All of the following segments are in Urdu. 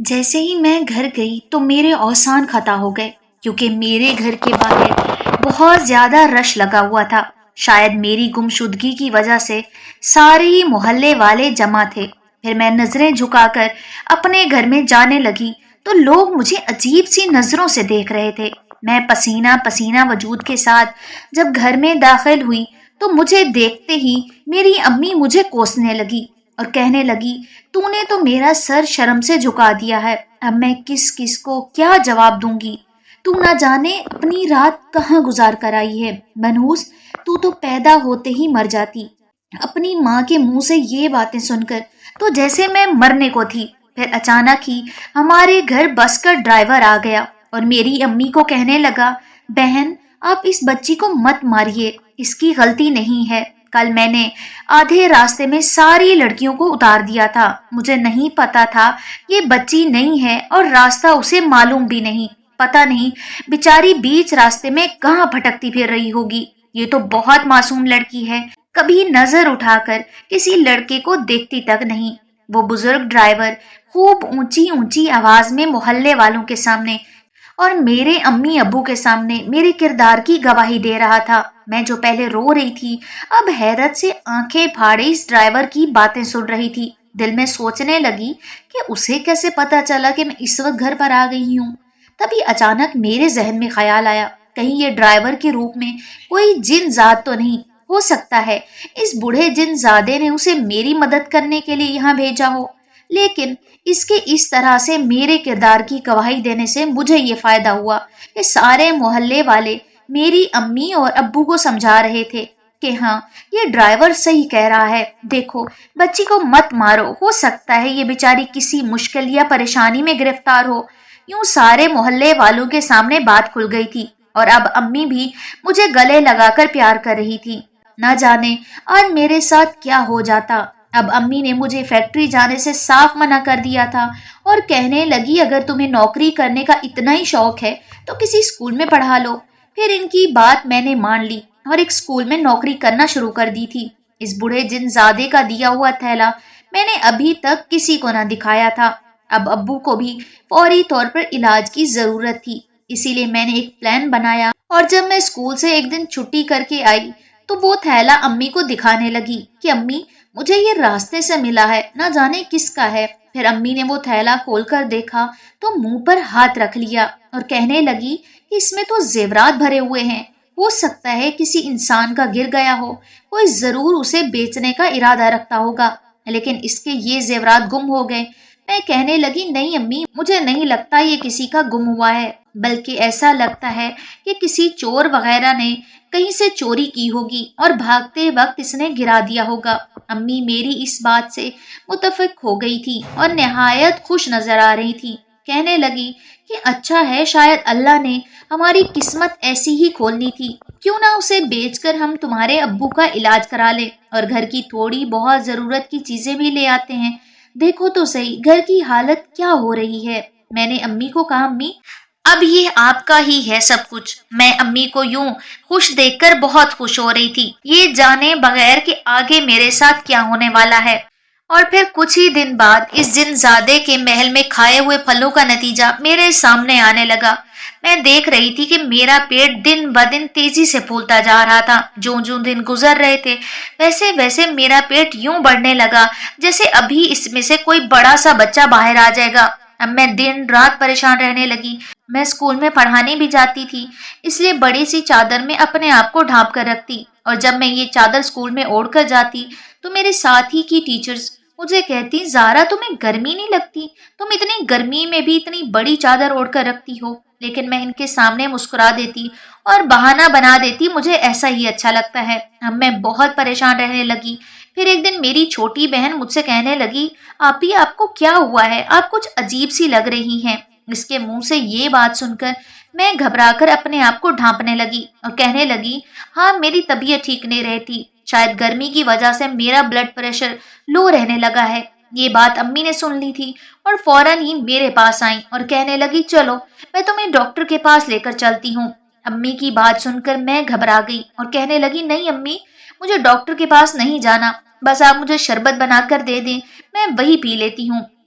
جیسے ہی میں گھر گئی تو میرے اوسان خطا ہو گئے کیونکہ میرے گھر کے باہر بہت زیادہ رش لگا ہوا تھا۔ شاید میری گمشدگی کی وجہ سے سارے ہی محلے والے جمع تھے۔ پھر میں نظریں جھکا کر اپنے گھر میں جانے لگی تو لوگ مجھے عجیب سی نظروں سے دیکھ رہے تھے۔ میں پسینہ پسینہ وجود کے ساتھ جب گھر میں داخل ہوئی تو مجھے دیکھتے ہی میری امی مجھے کوسنے لگی اور کہنے لگی، تو نے تو میرا سر شرم سے جھکا دیا ہے، اب میں کس کس کو کیا جواب دوں گی؟ تو نہ جانے اپنی رات کہاں گزار کر آئی ہے منحوس، تو پیدا ہوتے ہی مر جاتی۔ اپنی ماں کے منہ سے یہ باتیں سن کر تو جیسے میں مرنے کو تھی۔ پھر اچانک ہی ہمارے گھر بس کا ڈرائیور آ گیا اور میری امی کو کہنے لگا، بہن آپ اس بچی کو مت ماریے، اس کی غلطی نہیں ہے، کل میں نے آدھے راستے میں ساری لڑکیوں کو اتار دیا تھا، مجھے نہیں پتا تھا یہ بچی نہیں ہے اور راستہ اسے معلوم بھی نہیں، پتہ نہیں بیچاری بیچ راستے میں کہاں بھٹکتی پھر رہی ہوگی، یہ تو بہت معصوم لڑکی ہے، کبھی نظر اٹھا کر کسی لڑکے کو دیکھتی تک نہیں۔ وہ بزرگ ڈرائیور خوب اونچی اونچی آواز میں محلے والوں کے سامنے اور میرے امی ابو کے سامنے میرے کردار کی گواہی دے رہا تھا۔ میں جو پہلے رو رہی تھی اب حیرت سے آنکھیں پھاڑے اس ڈرائیور کی باتیں سن رہی تھی۔ دل میں سوچنے لگی کہ اسے کیسے پتا چلا کہ میں اس وقت گھر پر آ گئی ہوں۔ تبھی اچانک میرے ذہن میں خیال آیا، کہیں یہ ڈرائیور کے روپ میں کوئی جن ذات تو نہیں؟ ہو سکتا ہے اس بوڑھے جن زادے نے اسے میری مدد کرنے کے لیے یہاں بھیجا ہو، لیکن اس کے اس طرح سے میرے کردار کی گواہی دینے سے مجھے یہ فائدہ ہوا کہ سارے محلے والے میری امی اور ابو کو سمجھا رہے تھے کہ ہاں یہ ڈرائیور صحیح کہہ رہا ہے، دیکھو بچی کو مت مارو، ہو سکتا ہے یہ بیچاری کسی مشکل یا پریشانی میں گرفتار ہو۔ یوں سارے محلے والوں کے سامنے بات کھل گئی تھی اور اب امی بھی مجھے گلے لگا کر پیار کر رہی تھی۔ نہ جانے آج میرے ساتھ کیا ہو جاتا۔ اب امی نے مجھے فیکٹری جانے سے صاف منع کر دیا تھا اور کہنے لگی اگر تمہیں نوکری کرنے کا اتنا ہی شوق ہے تو کسی اسکول میں پڑھا لو۔ پھر ان کی بات میں نے مان لی اور ایک اسکول میں نوکری کرنا شروع کر دی تھی۔ اس بوڑھے جن زادے کا دیا ہوا تھیلا میں نے ابھی تک کسی کو نہ دکھایا تھا۔ اب ابو کو بھی فوری طور پر علاج کی ضرورت تھی، اسی لیے میں نے ایک پلان بنایا اور جب میں اسکول سے ایک دن چھٹی کر کے آئی تو وہ تھیلا امی کو دکھانے لگی کہ امی مجھے یہ راستے سے ملا ہے، نہ جانے کس کا ہے۔ پھر امی نے وہ تھیلا کھول کر دیکھا تو منہ پر ہاتھ رکھ لیا اور کہنے لگی کہ اس میں تو زیورات بھرے ہوئے ہیں، ہو سکتا ہے کسی انسان کا گر گیا ہو، کوئی ضرور اسے بیچنے کا ارادہ رکھتا ہوگا، لیکن اس کے یہ زیورات گم ہو گئے۔ میں کہنے لگی نہیں امی، مجھے نہیں لگتا یہ کسی کا گم ہوا ہے، بلکہ ایسا لگتا ہے کہ کسی چور وغیرہ نے کہیں سے چوری کی ہوگی اور بھاگتے وقت اس نے گرا دیا ہوگا۔ امی میری اس بات سے متفق ہو گئی تھی اور نہایت خوش نظر آ رہی تھی، کہنے لگی کہ اچھا ہے، شاید اللہ نے ہماری قسمت ایسی ہی کھولنی تھی، کیوں نہ اسے بیچ کر ہم تمہارے ابو کا علاج کرا لیں اور گھر کی تھوڑی بہت ضرورت کی چیزیں بھی لے آتے ہیں، دیکھو تو صحیح گھر کی حالت کیا ہو رہی ہے۔ میں نے امی کو کہا امی اب یہ آپ کا ہی ہے سب کچھ۔ میں امی کو یوں خوش دیکھ کر بہت خوش ہو رہی تھی، یہ جانے بغیر کہ آگے میرے ساتھ کیا ہونے والا ہے۔ اور پھر کچھ ہی دن بعد اس جن زادے کے محل میں کھائے ہوئے پھلوں کا نتیجہ میرے سامنے آنے لگا۔ میں دیکھ رہی تھی کہ میرا پیٹ دن بدن تیزی سے پھولتا جا رہا تھا، جو دن گزر رہے تھے ویسے ویسے میرا پیٹ یوں بڑھنے لگا جیسے ابھی اس میں سے کوئی بڑا سا بچہ باہر آ جائے گا۔ اب میں دن رات پریشان رہنے لگی۔ میں اسکول میں پڑھانے بھی جاتی تھی، اس لیے بڑی سی چادر میں اپنے آپ کو ڈھانپ کر رکھتی، اور جب میں یہ چادر اسکول میں اوڑھ کر جاتی تو میرے ساتھی کی ٹیچرز مجھے کہتی زارا تمہیں گرمی نہیں لگتی، تم اتنی گرمی میں بھی اتنی بڑی چادر اوڑھ کر رکھتی ہو، لیکن میں ان کے سامنے مسکرا دیتی اور بہانہ بنا دیتی مجھے ایسا ہی اچھا لگتا ہے۔ اب میں بہت پریشان رہنے لگی۔ پھر ایک دن میری چھوٹی بہن مجھ سے کہنے لگی آپی آپ کو کیا ہوا ہے، آپ کچھ عجیب سی لگ رہی ہیں۔ اس کے منہ سے یہ بات سن کر میں گھبرا کر اپنے آپ کو ڈھانپنے لگی اور کہنے لگی ہاں میری طبیعت ٹھیک نہیں رہتی، شاید گرمی کی وجہ سے میرا بلڈ پریشر لو رہنے لگا ہے۔ یہ بات امی نے سن لی تھی اور فوراً ہی میرے پاس آئیں اور کہنے لگی چلو میں تمہیں ڈاکٹر کے پاس لے کر چلتی ہوں۔ امی کی بات سن کر میں گھبرا گئی اور کہنے لگی نہیں امی، مجھے ڈاکٹر کے پاس نہیں جانا، بس آپ مجھے شربت بنا کر دے دیں، میں وہی پی لیتی ہوں۔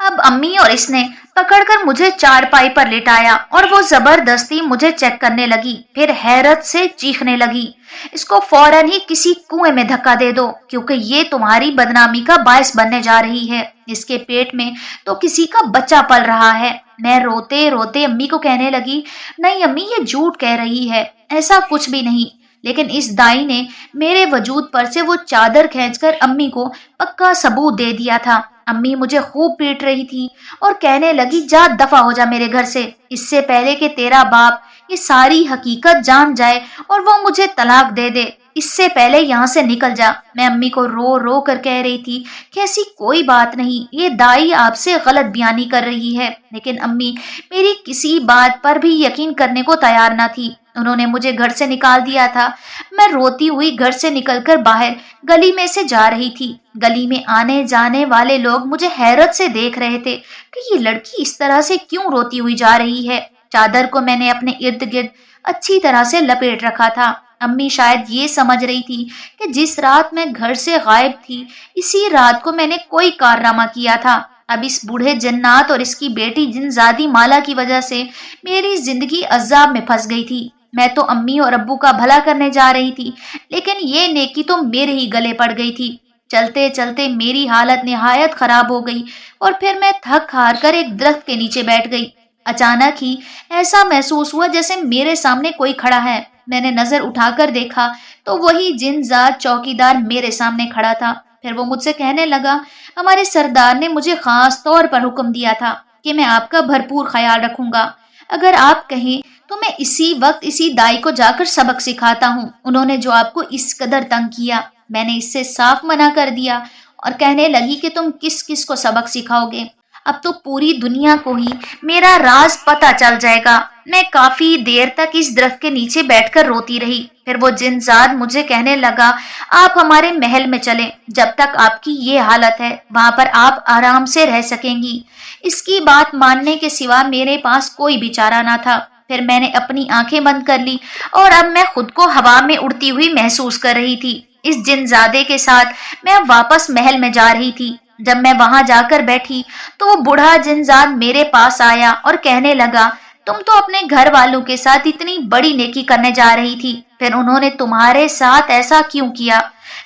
اب امی اور اس نے پکڑ کر مجھے چارپائی پر لٹایا اور وہ زبردستی مجھے چیک کرنے لگی، پھر حیرت سے چیخنے لگی، اس کو فوراً ہی کسی کنویں میں دھکا دے دو کیونکہ یہ تمہاری بدنامی کا باعث بننے جا رہی ہے، اس کے پیٹ میں تو کسی کا بچہ پل رہا ہے۔ میں روتے روتے امی کو کہنے لگی، نہیں امی یہ جھوٹ کہہ رہی ہے، ایسا کچھ بھی نہیں۔ لیکن اس دائی نے میرے وجود پر سے وہ چادر کھینچ کر امی کو پکا ثبوت دے دیا تھا۔ امی مجھے خوب پیٹ رہی تھی اور کہنے لگی، جا دفع ہو جا میرے گھر سے، اس سے پہلے کہ تیرا باپ یہ ساری حقیقت جان جائے اور وہ مجھے طلاق دے دے، اس سے پہلے یہاں سے نکل جا۔ میں امی کو رو رو کر کہہ رہی تھی کہ ایسی کوئی بات نہیں، یہ دائی آپ سے غلط بیانی کر رہی ہے، لیکن امی میری کسی بات پر بھی یقین کرنے کو تیار نہ تھی۔ انہوں نے مجھے گھر سے نکال دیا تھا۔ میں روتی ہوئی گھر سے نکل کر باہر گلی میں سے جا رہی تھی۔ گلی میں آنے جانے والے لوگ مجھے حیرت سے دیکھ رہے تھے کہ یہ لڑکی اس طرح سے کیوں روتی ہوئی جا رہی ہے۔ چادر کو میں نے اپنے ارد گرد اچھی طرح سے لپیٹ رکھا تھا۔ امی شاید یہ سمجھ رہی تھی کہ جس رات میں گھر سے غائب تھی اسی رات کو میں نے کوئی کارنامہ کیا تھا۔ اب اس بوڑھے جنات اور اس کی بیٹی جنزادی مالا کی وجہ سے میری زندگی عذاب میں پھنس گئی تھی۔ میں تو امی اور ابو کا بھلا کرنے جا رہی تھی، لیکن یہ نیکی تو میرے ہی گلے پڑ گئی تھی۔ چلتے چلتے میری حالت نہایت خراب ہو گئی اور پھر میں تھک ہار کر ایک درخت کے نیچے بیٹھ گئی۔ اچانک ہی ایسا محسوس ہوا جیسے میرے سامنے کوئی کھڑا ہے۔ میں نے نظر اٹھا کر دیکھا تو وہی جن ذات چوکیدار میرے سامنے کھڑا تھا۔ پھر وہ مجھ سے کہنے لگا، ہمارے سردار نے مجھے خاص طور پر حکم دیا تھا کہ میں آپ کا بھرپور خیال رکھوں گا، اگر آپ کہیں تو میں اسی وقت اسی دائی کو جا کر سبق سکھاتا ہوں، انہوں نے جو آپ کو اس قدر تنگ کیا۔ میں نے اس سے صاف منع کر دیا اور کہنے لگی کہ تم کس کس کو سبق سکھاؤ گے، اب تو پوری دنیا کو ہی میرا راز پتہ چل جائے گا۔ میں کافی دیر تک اس درخت کے نیچے بیٹھ کر روتی رہی۔ پھر وہ جنزاد مجھے کہنے لگا، آپ ہمارے محل میں چلیں، جب تک آپ کی یہ حالت ہے وہاں پر آپ آرام سے رہ سکیں گی۔ اس کی بات ماننے کے سوا میرے پاس کوئی بھی چارہ نہ تھا۔ پھر میں نے اپنی آنکھیں بند کر لی اور اب میں خود کو ہوا میں اڑتی ہوئی محسوس کر رہی تھی۔ اس جنزادے کے ساتھ میں واپس محل میں جا رہی تھی۔ جب میں وہاں جا کر بیٹھی تو وہ بوڑھا جنزاد میرے پاس آیا اور کہنے لگا، تم تو اپنے گھر والوں کے ساتھ اتنی بڑی نیکی کرنے جا رہی تھی، پھر انہوں نے تمہارے ساتھ ایسا کیوں کیا؟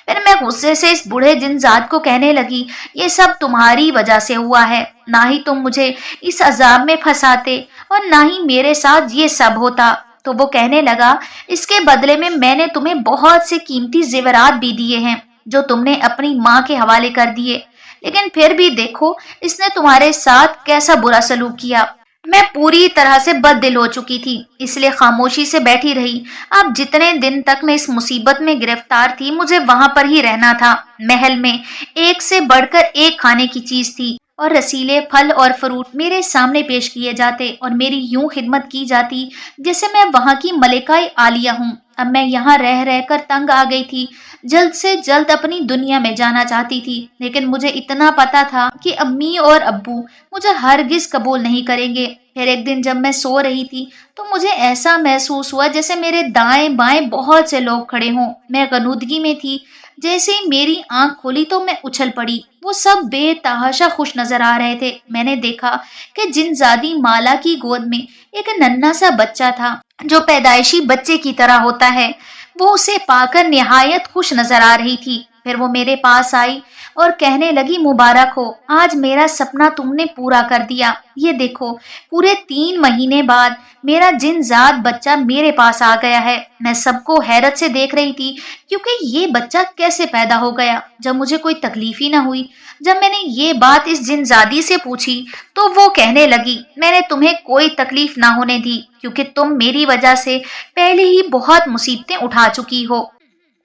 پھر میں غصے سے اس بوڑھے جنزاد کو کہنے لگی، یہ سب تمہاری وجہ سے ہوا ہے، نہ ہی تم مجھے اس عذاب میں پھنساتے اور نہ ہی میرے ساتھ یہ سب ہوتا۔ تو وہ کہنے لگا، اس کے بدلے میں نے تمہیں بہت سے قیمتی زیورات بھی دیے ہیں جو تم نے اپنی ماں کے حوالے کر دیے، لیکن پھر بھی دیکھو اس نے تمہارے ساتھ کیسا برا سلوک کیا۔ میں پوری طرح سے بد دل ہو چکی تھی، اس لیے خاموشی سے بیٹھی رہی۔ اب جتنے دن تک میں اس مصیبت میں گرفتار تھی مجھے وہاں پر ہی رہنا تھا۔ محل میں ایک سے بڑھ کر ایک کھانے کی چیز تھی اور رسیلے پھل اور فروٹ میرے سامنے پیش کیے جاتے اور میری یوں خدمت کی جاتی جیسے میں وہاں کی ملکہ عالیہ ہوں۔ اب میں یہاں رہ رہ کر تنگ آ گئی تھی، جلد سے جلد اپنی دنیا میں جانا چاہتی تھی، لیکن مجھے اتنا پتا تھا کہ امی اور ابو مجھے ہرگز قبول نہیں کریں گے۔ پھر ایک دن جب میں سو رہی تھی تو مجھے ایسا محسوس ہوا جیسے میرے دائیں بائیں بہت سے لوگ کھڑے ہوں۔ میں غنودگی میں تھی، جیسے ہی میری آنکھ کھولی تو میں اچھل پڑی۔ وہ سب بے تحاشا خوش نظر آ رہے تھے۔ میں نے دیکھا کہ جنزادی مالا کی گود میں ایک ننھا سا بچہ تھا جو پیدائشی بچے کی طرح ہوتا ہے، وہ اسے پا کر نہایت خوش نظر آ رہی تھی۔ پھر وہ میرے پاس آئی اور کہنے لگی، مبارک ہو، آج میرا سپنا تم نے پورا کر دیا۔ یہ دیکھو، پورے 3 مہینے بعد میرا جنزاد بچہ میرے پاس آ گیا ہے۔ میں سب کو حیرت سے دیکھ رہی تھی کیونکہ یہ بچہ کیسے پیدا ہو گیا جب مجھے کوئی تکلیف ہی نہ ہوئی۔ جب میں نے یہ بات اس جنزادی سے پوچھی تو وہ کہنے لگی، میں نے تمہیں کوئی تکلیف نہ ہونے دی کیونکہ تم میری وجہ سے پہلے ہی بہت مصیبتیں اٹھا چکی ہو،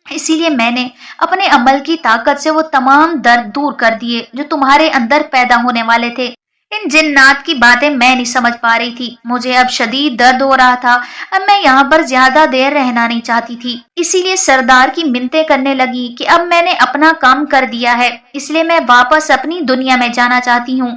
اسی لیے میں نے اپنے عمل کی طاقت سے وہ تمام درد دور کر دیے جو تمہارے اندر پیدا ہونے والے تھے۔ ان جنات کی باتیں میں نہیں سمجھ پا رہی تھی، مجھے اب شدید درد ہو رہا تھا۔ اب میں یہاں پر زیادہ دیر رہنا نہیں چاہتی تھی، اسی لیے سردار کی منتیں کرنے لگی کہ اب میں نے اپنا کام کر دیا ہے، اس لیے میں واپس اپنی دنیا میں جانا چاہتی ہوں۔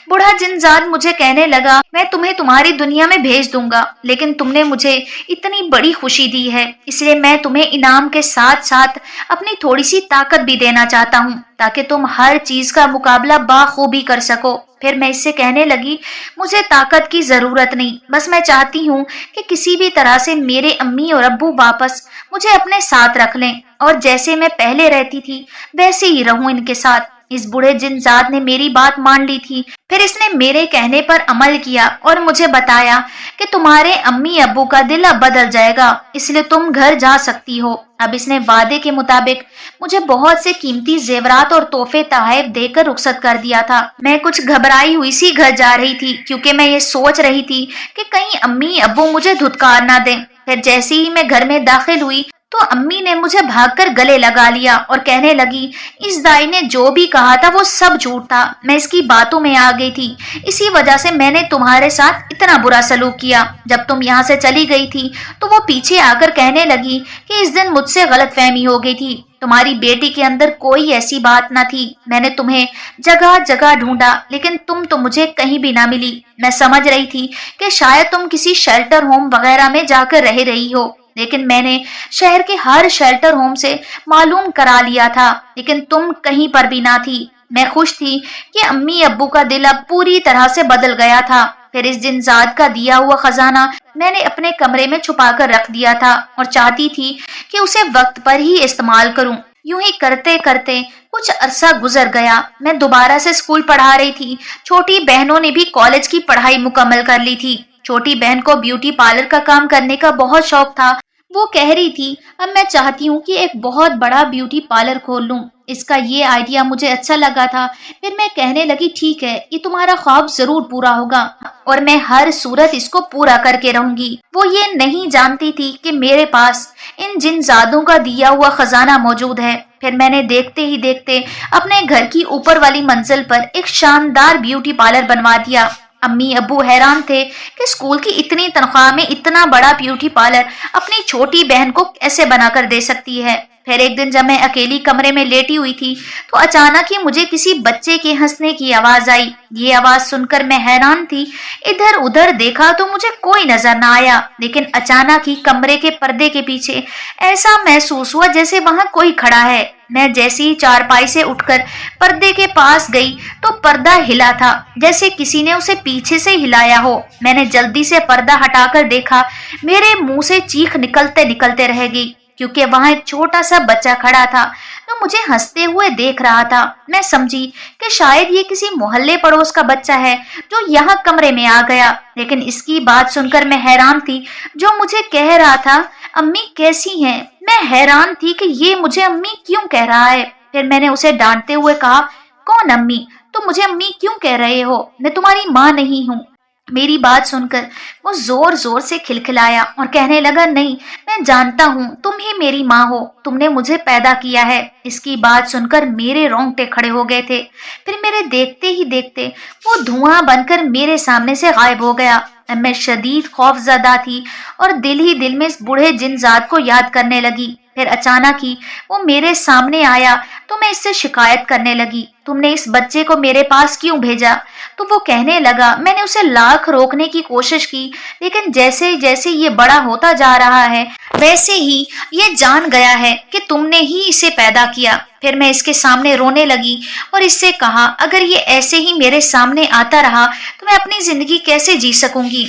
بوڑھا جنزاد مجھے کہنے لگا، میں تمہیں تمہاری دنیا میں بھیج دوں گا، لیکن تم نے مجھے اتنی بڑی خوشی دی ہے، اس لیے میں تمہیں انعام کے ساتھ ساتھ اپنی تھوڑی سی طاقت بھی دینا چاہتا ہوں۔ تاکہ تم ہر چیز کا مقابلہ بخوبی کر سکو۔ پھر میں اس سے کہنے لگی، مجھے طاقت کی ضرورت نہیں، بس میں چاہتی ہوں کہ کسی بھی طرح سے میرے امی اور ابو واپس مجھے اپنے ساتھ رکھ لیں اور جیسے میں پہلے رہتی تھی ویسے ہی رہوں ان کے ساتھ۔ اس بوڑھے جن ذات نے میری بات مان لی تھی۔ پھر اس نے میرے کہنے پر عمل کیا اور مجھے بتایا کہ تمہارے امی ابو کا دل اب بدل جائے گا، اس لیے تم گھر جا سکتی ہو۔ اب اس نے وعدے کے مطابق مجھے بہت سے قیمتی زیورات اور تحفے تحائف دے کر رخصت کر دیا تھا۔ میں کچھ گھبرائی ہوئی سی گھر جا رہی تھی کیونکہ میں یہ سوچ رہی تھی کہ کہیں امی ابو مجھے دھتکار نہ دیں۔ پھر جیسے ہی میں گھر میں داخل ہوئی تو امی نے مجھے بھاگ کر گلے لگا لیا اور کہنے لگی، اس دائی نے جو بھی کہا تھا وہ سب جھوٹ تھا، میں اس کی باتوں میں آ گئی تھی، اسی وجہ سے میں نے تمہارے ساتھ اتنا برا سلوک کیا۔ جب تم یہاں سے چلی گئی تھی تو وہ پیچھے آ کر کہنے لگی کہ اس دن مجھ سے غلط فہمی ہو گئی تھی، تمہاری بیٹی کے اندر کوئی ایسی بات نہ تھی، میں نے تمہیں جگہ جگہ ڈھونڈا لیکن تم تو مجھے کہیں بھی نہ ملی۔ میں سمجھ رہی تھی کہ شاید تم کسی شیلٹر ہوم وغیرہ میں جا کر رہ رہی ہو، لیکن میں نے شہر کے ہر شیلٹر ہوم سے معلوم کرا لیا تھا لیکن تم کہیں پر بھی نہ تھی۔ میں خوش تھی کہ امی ابو کا دل اب پوری طرح سے بدل گیا تھا۔ پھر اس جن ذات کا دیا ہوا خزانہ میں نے اپنے کمرے میں چھپا کر رکھ دیا تھا اور چاہتی تھی کہ اسے وقت پر ہی استعمال کروں۔ یوں ہی کرتے کرتے کچھ عرصہ گزر گیا۔ میں دوبارہ سے اسکول پڑھا رہی تھی۔ چھوٹی بہنوں نے بھی کالج کی پڑھائی مکمل کر لی تھی۔ چھوٹی بہن کو بیوٹی پارلر کا کام کرنے کا بہت شوق تھا۔ وہ کہہ رہی تھی، اب میں چاہتی ہوں کہ ایک بہت بڑا بیوٹی پارلر کھول لوں۔ اس کا یہ آئیڈیا مجھے اچھا لگا تھا۔ پھر میں کہنے لگی، ٹھیک ہے، یہ تمہارا خواب ضرور پورا ہوگا اور میں ہر صورت اس کو پورا کر کے رہوں گی۔ وہ یہ نہیں جانتی تھی کہ میرے پاس ان جن زادوں کا دیا ہوا خزانہ موجود ہے۔ پھر میں نے دیکھتے ہی دیکھتے اپنے گھر کی اوپر والی منزل پر ایک شاندار بیوٹی پارلر بنوا دیا۔ امی ابو حیران تھے کہ اسکول کی اتنی تنخواہ میں اتنا بڑا بیوٹی پارلر اپنی چھوٹی بہن کو کیسے بنا کر دے سکتی ہے۔ پھر ایک دن جب میں اکیلی کمرے میں لیٹی ہوئی تھی تو اچانک ہی مجھے کسی بچے کے ہنسنے کی آواز آئی۔ یہ آواز سن کر میں حیران تھی۔ ادھر ادھر دیکھا تو مجھے کوئی نظر نہ آیا، لیکن اچانک ہی کمرے کے پردے کے پیچھے ایسا محسوس ہوا جیسے وہاں کوئی کھڑا ہے۔ میں جیسے ہی چارپائی سے اٹھ کر پردے کے پاس گئی تو پردہ ہلا تھا جیسے کسی نے اسے پیچھے سے ہلایا ہو۔ میں نے جلدی سے پردہ ہٹا کر دیکھا، میرے منہ سے چیخ نکلتے نکلتے رہ گئی کیونکہ وہاں ایک چھوٹا سا بچہ کھڑا تھا جو مجھے ہنستے ہوئے دیکھ رہا تھا۔ میں سمجھی کہ شاید یہ کسی محلے پڑوس کا بچہ ہے جو یہاں کمرے میں آ گیا، لیکن اس کی بات سن کر میں حیران تھی۔ جو مجھے کہہ رہا تھا، امی کیسی ہیں، میں حیران تھی کہ یہ مجھے امی کیوں کہہ رہا ہے۔ پھر میں نے اسے ڈانٹتے ہوئے کہا، کون امی؟ تم مجھے امی کیوں کہہ رہے ہو؟ میں تمہاری ماں نہیں ہوں۔ میری بات سن کر وہ زور زور سے کھلکھلایا اور کہنے لگا، نہیں، میں جانتا ہوں تم ہی میری ماں ہو، تم نے مجھے پیدا کیا ہے۔ اس کی بات سن کر میرے رونگٹے کھڑے ہو گئے تھے۔ پھر میرے دیکھتے ہی دیکھتے وہ دھواں بن کر میرے سامنے سے غائب ہو گیا۔ میں شدید خوف زدہ تھی اور دل ہی دل میں اس بوڑھے جن ذات کو یاد کرنے لگی۔ پھر اچانک ہی وہ میرے سامنے آیا تو میں اس سے شکایت کرنے لگی، تم نے اس بچے کو میرے پاس کیوں بھیجا؟ تو وہ کہنے لگا، میں نے اسے لاکھ روکنے کی کوشش کی لیکن جیسے جیسے یہ بڑا ہوتا جا رہا ہے ویسے ہی یہ جان گیا ہے کہ تم نے ہی اسے پیدا کیا۔ پھر میں اس کے سامنے رونے لگی اور اس سے کہا، اگر یہ ایسے ہی میرے سامنے آتا رہا تو میں اپنی زندگی کیسے جی سکوں گی،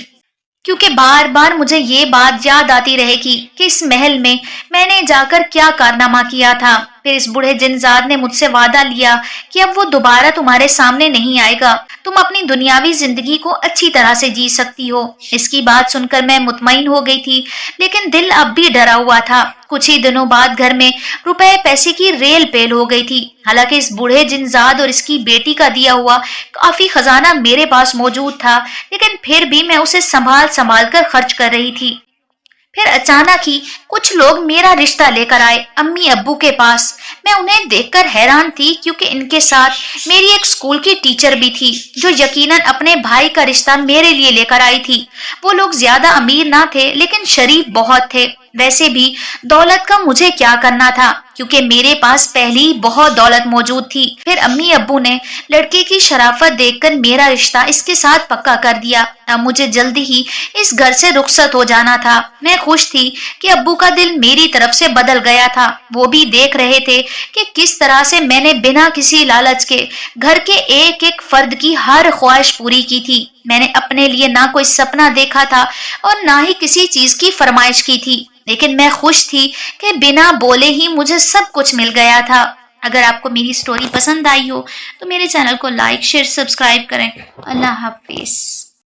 کیونکہ بار بار مجھے یہ بات یاد آتی رہے گی کہ اس محل میں نے جا کر کیا کارنامہ کیا تھا۔ پھر اس بوڑھے جنزاد نے مجھ سے وعدہ لیا کہ اب وہ دوبارہ تمہارے سامنے نہیں آئے گا، تم اپنی دنیاوی زندگی کو اچھی طرح سے جی سکتی ہو۔ اس کی بات سن کر میں مطمئن ہو گئی تھی لیکن دل اب بھی ڈرا ہوا تھا۔ کچھ ہی دنوں بعد گھر میں روپے پیسے کی ریل پیل ہو گئی تھی۔ حالانکہ اس بوڑھے جنزاد اور اس کی بیٹی کا دیا ہوا کافی خزانہ میرے پاس موجود تھا، لیکن پھر بھی میں اسے سنبھال سنبھال کر خرچ کر رہی تھی۔ پھر اچانک ہی کچھ لوگ میرا رشتہ لے کر آئے امی ابو کے پاس۔ میں انہیں دیکھ کر حیران تھی کیونکہ ان کے ساتھ میری ایک اسکول کی ٹیچر بھی تھی جو یقیناً اپنے بھائی کا رشتہ میرے لیے لے کر آئی تھی۔ وہ لوگ زیادہ امیر نہ تھے لیکن شریف بہت تھے۔ ویسے بھی دولت کا مجھے کیا کرنا تھا، کیونکہ میرے پاس پہلے ہی بہت دولت موجود تھی۔ پھر امی ابو نے لڑکے کی شرافت دیکھ کر میرا رشتہ اس کے ساتھ پکا کر دیا۔ اب مجھے جلدی ہی اس گھر سے رخصت ہو جانا تھا۔ میں خوش تھی کہ ابو کا دل میری طرف سے بدل گیا تھا۔ وہ بھی دیکھ رہے تھے کہ کس طرح سے میں نے بنا کسی لالچ کے گھر کے ایک ایک فرد کی ہر خواہش پوری کی تھی۔ میں نے اپنے لیے نہ کوئی سپنا دیکھا تھا اور نہ ہی کسی چیز کی فرمائش کی تھی، لیکن میں خوش تھی کہ بنا بولے ہی مجھے سب کچھ مل گیا تھا۔ اگر آپ کو میری سٹوری پسند آئی ہو تو میرے چینل کو لائک، شیئر، سبسکرائب کریں۔ اللہ حافظ۔